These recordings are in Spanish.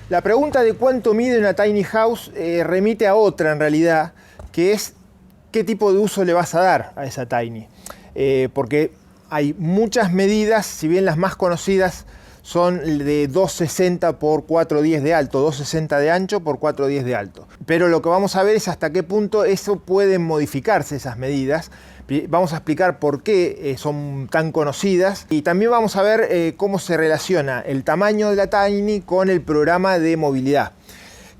La pregunta de cuánto mide una tiny house remite a otra en realidad, que es qué tipo de uso le vas a dar a esa tiny. Porque hay muchas medidas, si bien las más conocidas son de 260 por 410 de alto, 260 de ancho por 410 de alto. Pero lo que vamos a ver es hasta qué punto eso pueden modificarse, esas medidas. Vamos a explicar por qué son tan conocidas y también vamos a ver cómo se relaciona el tamaño de la tiny con el programa de movilidad.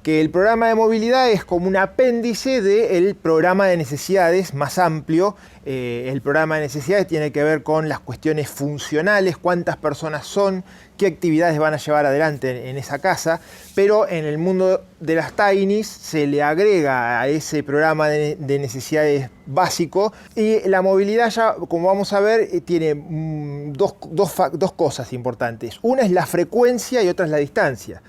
Que el programa de movilidad es como un apéndice del programa de necesidades más amplio. El programa de necesidades tiene que ver con las cuestiones funcionales, cuántas personas son, qué actividades van a llevar adelante en esa casa, pero en el mundo de las tinies se le agrega a ese programa de necesidades básico y la movilidad ya, como vamos a ver, tiene dos cosas importantes. Una es la frecuencia y otra es la distancia.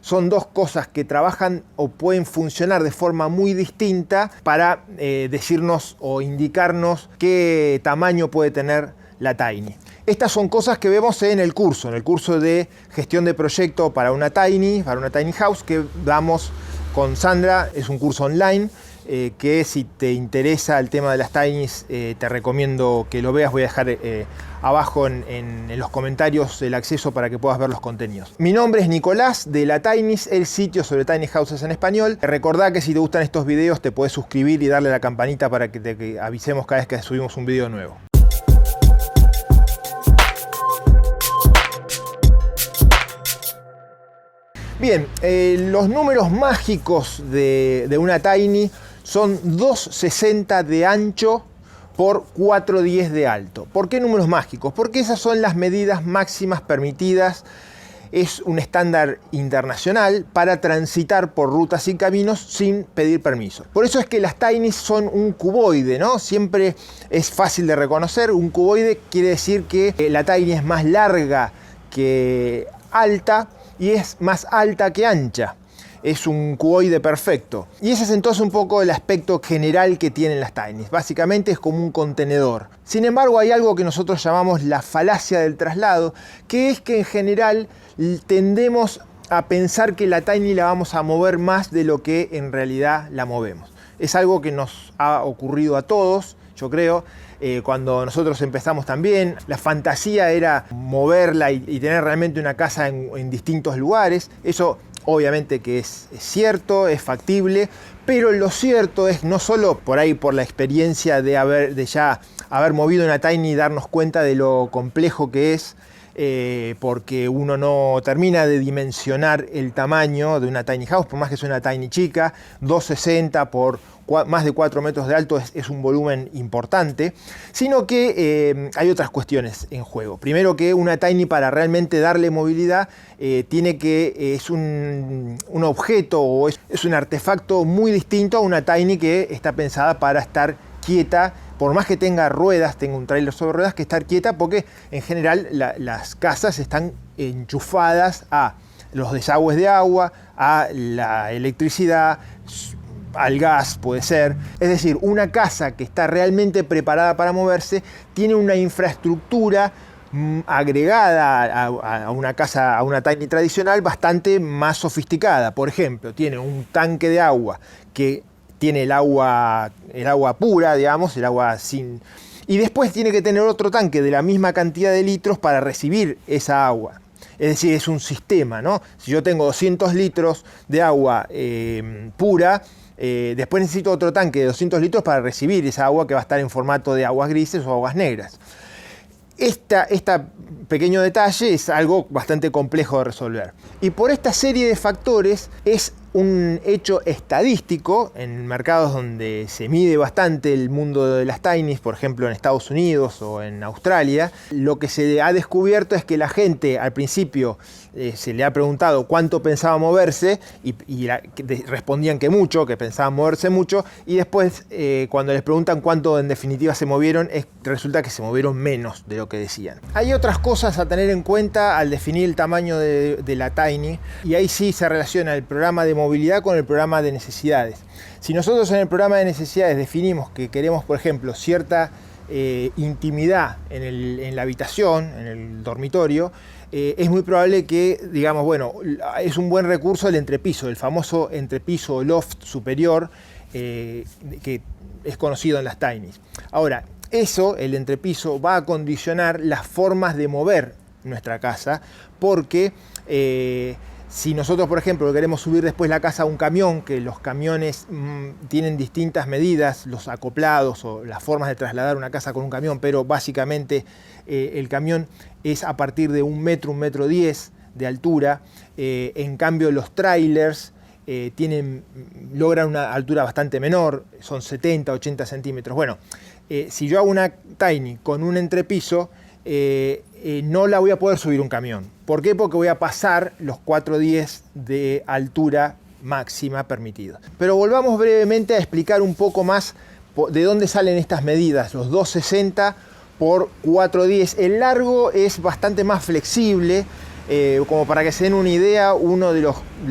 Son dos cosas que trabajan o pueden funcionar de forma muy distinta para decirnos o indicarnos qué tamaño puede tener la tiny. Estas son cosas que vemos en el curso de gestión de proyecto para una tiny house que damos con Sandra. Es un curso online que si te interesa el tema de las tinies te recomiendo que lo veas. Voy a dejar abajo en los comentarios el acceso para que puedas ver los contenidos. Mi nombre es Nicolás de La Tinies, el sitio sobre tiny houses en español. Recordá que si te gustan estos videos te puedes suscribir y darle a la campanita para que te avisemos cada vez que subimos un video nuevo. Bien, los números mágicos de una tiny son 260 de ancho por 410 de alto. ¿Por qué números mágicos? Porque esas son las medidas máximas permitidas. Es un estándar internacional para transitar por rutas y caminos sin pedir permiso. Por eso es que las tinies son un cuboide, ¿no? Siempre es fácil de reconocer. Un cuboide quiere decir que la tiny es más larga que alta y es más alta que ancha. Es un cuboide perfecto. Y ese es entonces un poco el aspecto general que tienen las tinies. Básicamente es como un contenedor. Sin embargo, hay algo que nosotros llamamos la falacia del traslado, que es que en general tendemos a pensar que la tiny la vamos a mover más de lo que en realidad la movemos. Es algo que nos ha ocurrido a todos, yo creo. Cuando nosotros empezamos también, la fantasía era moverla y tener realmente una casa en distintos lugares. Eso obviamente que es cierto, es factible, pero lo cierto es no solo por ahí por la experiencia de ya haber movido una tiny y darnos cuenta de lo complejo que es, porque uno no termina de dimensionar el tamaño de una tiny house, por más que sea una tiny chica. 260 por más de 4 metros de alto es un volumen importante, sino que hay otras cuestiones en juego. Primero, que una tiny, para realmente darle movilidad, es un objeto o es un artefacto muy distinto a una tiny que está pensada para estar quieta. Por más que tenga ruedas, tenga un tráiler sobre ruedas, que estar quieta, porque en general las casas están enchufadas a los desagües de agua, a la electricidad, al gas puede ser. Es decir, una casa que está realmente preparada para moverse tiene una infraestructura agregada a una casa, a una tiny tradicional, bastante más sofisticada. Por ejemplo, tiene un tanque de agua que tiene el agua pura, digamos, el agua sin... Y después tiene que tener otro tanque de la misma cantidad de litros para recibir esa agua. Es decir, es un sistema, ¿no? Si yo tengo 200 litros de agua pura, después necesito otro tanque de 200 litros para recibir esa agua que va a estar en formato de aguas grises o aguas negras. Este pequeño detalle es algo bastante complejo de resolver. Y por esta serie de factores es un hecho estadístico en mercados donde se mide bastante el mundo de las tinies, por ejemplo en Estados Unidos o en Australia. Lo que se ha descubierto es que la gente al principio se le ha preguntado cuánto pensaba moverse y respondían que mucho, que pensaban moverse mucho, y después cuando les preguntan cuánto en definitiva se movieron, resulta que se movieron menos de lo que decían. Hay otras cosas a tener en cuenta al definir el tamaño de la tiny, y ahí sí se relaciona el programa de movilidad con el programa de necesidades. Si nosotros en el programa de necesidades definimos que queremos, por ejemplo, cierta intimidad en la habitación, en el dormitorio, es muy probable que, digamos, bueno, es un buen recurso el entrepiso, el famoso entrepiso o loft superior, que es conocido en las Tinys. Ahora, eso, el entrepiso, va a condicionar las formas de mover nuestra casa, porque si nosotros, por ejemplo, queremos subir después la casa a un camión, que los camiones tienen distintas medidas, los acoplados o las formas de trasladar una casa con un camión, pero básicamente el camión es a partir de 1 metro, 1,10 m de altura. En cambio, los trailers logran una altura bastante menor, son 70, 80 centímetros. Bueno, si yo hago una Tiny con un entrepiso, no la voy a poder subir un camión. ¿Por qué? Porque voy a pasar los 4,10 de altura máxima permitida. Pero volvamos brevemente a explicar un poco más de dónde salen estas medidas, los 2,60 por 4,10. El largo es bastante más flexible. Como para que se den una idea,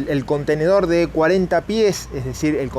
el contenedor de 40 pies, es decir,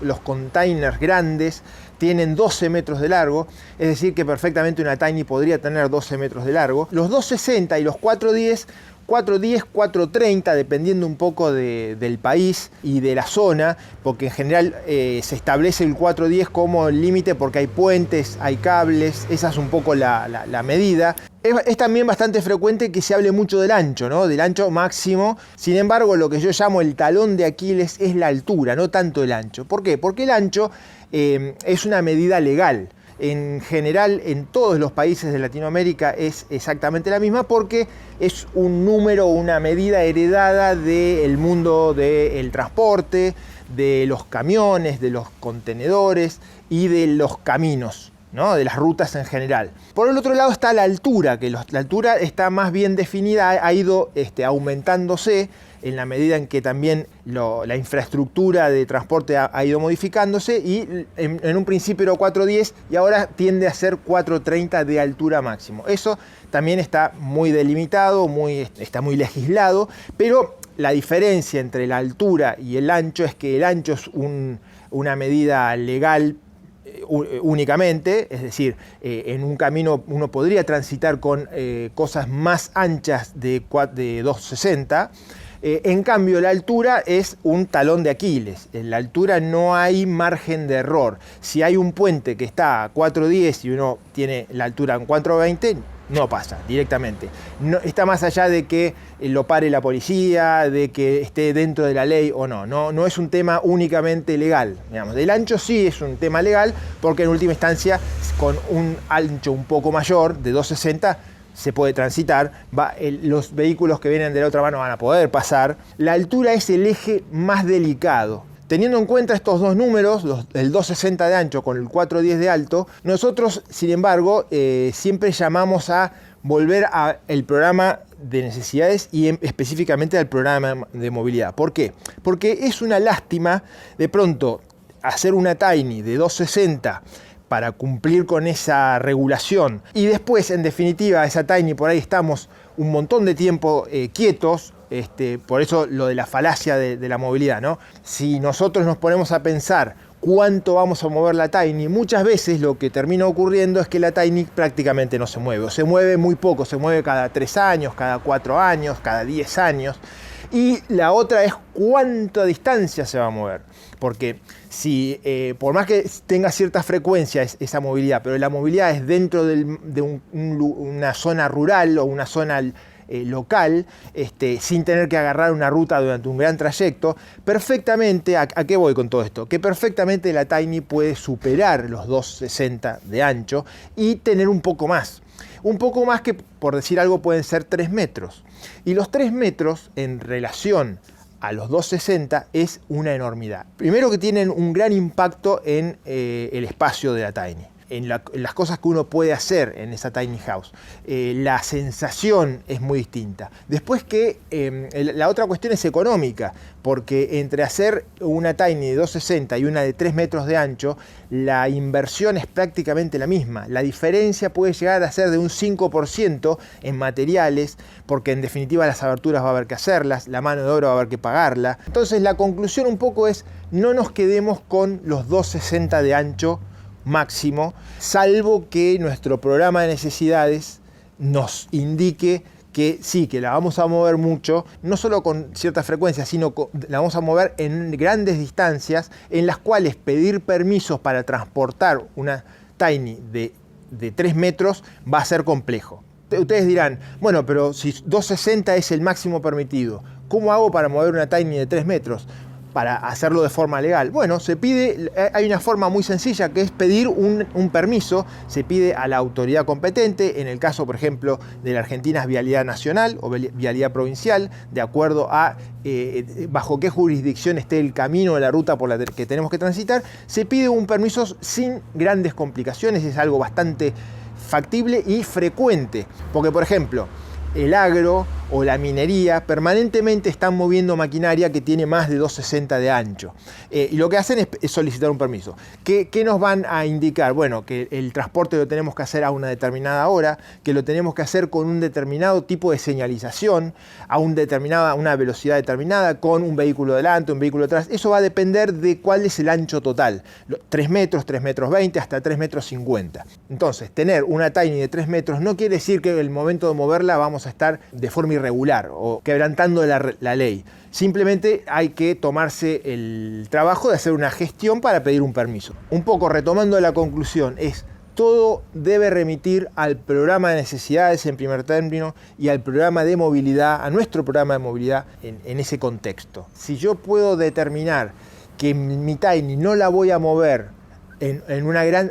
los containers grandes, tienen 12 metros de largo, es decir, que perfectamente una Tiny podría tener 12 metros de largo. Los 2,60 y los 4,10, 4,30, dependiendo un poco del país y de la zona, porque en general se establece el 4,10 como el límite porque hay puentes, hay cables, esa es un poco la medida. Es también bastante frecuente que se hable mucho del ancho, ¿no? Del ancho máximo. Sin embargo, lo que yo llamo el talón de Aquiles es la altura, no tanto el ancho. ¿Por qué? Porque el ancho es una medida legal. En general, en todos los países de Latinoamérica es exactamente la misma, porque es un número, una medida heredada del mundo del transporte, de los camiones, de los contenedores y de los caminos, ¿no? De las rutas en general. Por el otro lado está la altura, que la altura está más bien definida, ha ido aumentándose en la medida en que también la infraestructura de transporte ha ido modificándose, y en un principio era 4,10 y ahora tiende a ser 4,30 de altura máximo. Eso también está muy delimitado, está muy legislado, pero la diferencia entre la altura y el ancho es que el ancho es una medida legal únicamente, es decir, en un camino uno podría transitar con cosas más anchas de 2,60. En cambio, la altura es un talón de Aquiles. En la altura no hay margen de error. Si hay un puente que está a 4,10 y uno tiene la altura en 4,20, no pasa directamente. No, está más allá de que lo pare la policía, de que esté dentro de la ley o no. No es un tema únicamente legal. Digamos. Del ancho sí es un tema legal, porque en última instancia, con un ancho un poco mayor, de 2,60, se puede transitar, los vehículos que vienen de la otra mano van a poder pasar. La altura es el eje más delicado. Teniendo en cuenta estos dos números, el 2,60 de ancho con el 4,10 de alto, nosotros, sin embargo, siempre llamamos a volver al programa de necesidades y específicamente al programa de movilidad. ¿Por qué? Porque es una lástima de pronto hacer una Tiny de 2,60 para cumplir con esa regulación, y después, en definitiva, esa Tiny por ahí estamos un montón de tiempo quietos. Por eso lo de la falacia de la movilidad, ¿no? Si nosotros nos ponemos a pensar cuánto vamos a mover la Tiny, muchas veces lo que termina ocurriendo es que la Tiny prácticamente no se mueve, o se mueve muy poco, se mueve cada 3 años, cada 4 años, cada 10 años. Y la otra es cuánta distancia se va a mover. Porque si, por más que tenga cierta frecuencia esa movilidad, pero la movilidad es dentro de una zona rural o una zona local, sin tener que agarrar una ruta durante un gran trayecto, perfectamente, ¿a qué voy con todo esto? Que perfectamente la Tiny puede superar los 2,60 de ancho y tener un poco más. Un poco más que, por decir algo, pueden ser 3 metros. Y los 3 metros en relación a los 2,60 es una enormidad. Primero que tienen un gran impacto en el espacio de la Tiny, en las cosas que uno puede hacer en esa Tiny House. La sensación es muy distinta. Después que la otra cuestión es económica, porque entre hacer una Tiny de 2,60 y una de 3 metros de ancho, la inversión es prácticamente la misma. La diferencia puede llegar a ser de un 5% en materiales, porque en definitiva las aberturas va a haber que hacerlas, la mano de obra va a haber que pagarla. Entonces la conclusión un poco es, no nos quedemos con los 2,60 de ancho máximo, salvo que nuestro programa de necesidades nos indique que sí, que la vamos a mover mucho, no solo con cierta frecuencia, sino la vamos a mover en grandes distancias en las cuales pedir permisos para transportar una Tiny de 3 metros va a ser complejo. Ustedes dirán, bueno, pero si 260 es el máximo permitido, ¿cómo hago para mover una Tiny de 3 metros? Para hacerlo de forma legal. Bueno, se pide, hay una forma muy sencilla que es pedir un permiso, se pide a la autoridad competente, en el caso, por ejemplo, de la Argentina es Vialidad Nacional o Vialidad Provincial, de acuerdo a bajo qué jurisdicción esté el camino o la ruta por la que tenemos que transitar, se pide un permiso sin grandes complicaciones, es algo bastante factible y frecuente, porque, por ejemplo, el agro o la minería permanentemente están moviendo maquinaria que tiene más de 260 de ancho. Y lo que hacen es solicitar un permiso. ¿Qué nos van a indicar? Bueno, que el transporte lo tenemos que hacer a una determinada hora, que lo tenemos que hacer con un determinado tipo de señalización, a una velocidad determinada, con un vehículo delante, un vehículo atrás. Eso va a depender de cuál es el ancho total. 3 metros, 3 metros 20, hasta 3 metros 50. Entonces, tener una Tiny de 3 metros no quiere decir que en el momento de moverla vamos a estar de forma irregular o quebrantando la ley. Simplemente hay que tomarse el trabajo de hacer una gestión para pedir un permiso. Un poco retomando la conclusión, todo debe remitir al programa de necesidades en primer término y al programa de movilidad, a nuestro programa de movilidad en ese contexto. Si yo puedo determinar que mi Tiny no la voy a mover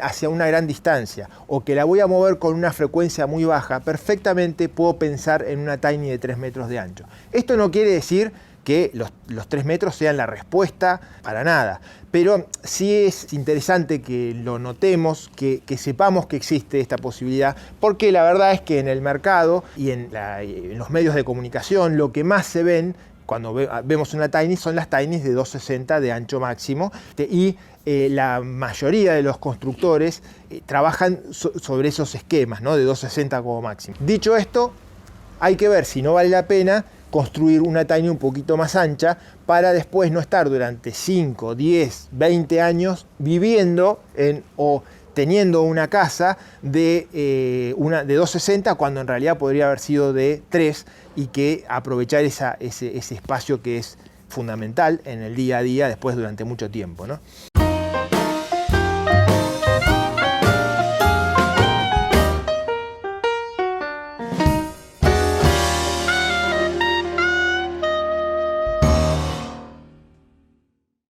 hacia una gran distancia o que la voy a mover con una frecuencia muy baja, perfectamente puedo pensar en una Tiny de 3 metros de ancho. Esto no quiere decir que los 3 metros sean la respuesta para nada, pero sí es interesante que lo notemos, que sepamos que existe esta posibilidad, porque la verdad es que en el mercado y en los medios de comunicación lo que más se ven cuando vemos una Tiny son las Tinys de 260 de ancho máximo y la mayoría de los constructores trabajan sobre esos esquemas, ¿no? De 260 como máximo. Dicho esto, hay que ver si no vale la pena construir una Tiny un poquito más ancha para después no estar durante 5, 10, 20 años viviendo o teniendo una casa de 260 cuando en realidad podría haber sido de 3 y que aprovechar ese espacio que es fundamental en el día a día después durante mucho tiempo, ¿no?